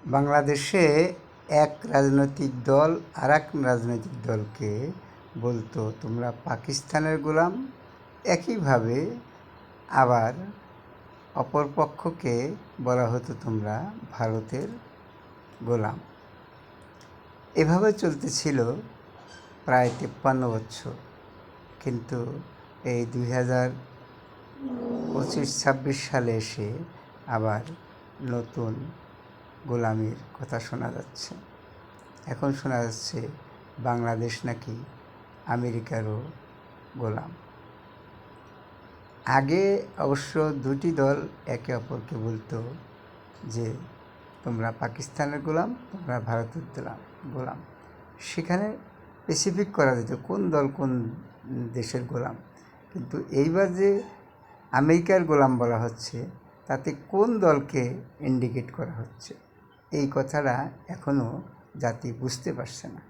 বাংলাদেশে এক রাজনৈতিক দল আর এক রাজনৈতিক দলকে বলতো তোমরা পাকিস্তানের গোলাম, একইভাবে আবার অপর পক্ষকে বলা হতো তোমরা ভারতের গোলাম। এভাবে চলতেছিল প্রায় 53 বছর। কিন্তু এই 2025-26 সালে এসে আবার নতুন গোলামির কথা শোনা যাচ্ছে। এখন শোনা যাচ্ছে বাংলাদেশ নাকি আমেরিকারও গোলাম। আগে অবশ্য দুটি দল একে অপরকে বলতো যে তোমরা পাকিস্তানের গোলাম, তোমরা ভারতের গোলাম। সেখানে স্পেসিফিক করা যেত কোন দল কোন দেশের গোলাম। কিন্তু এইবার যে আমেরিকার গোলাম বলা হচ্ছে, তাতে কোন দলকে ইন্ডিকেট করা হচ্ছে এই কথাটা এখনও জাতি বুঝতে পারছে না।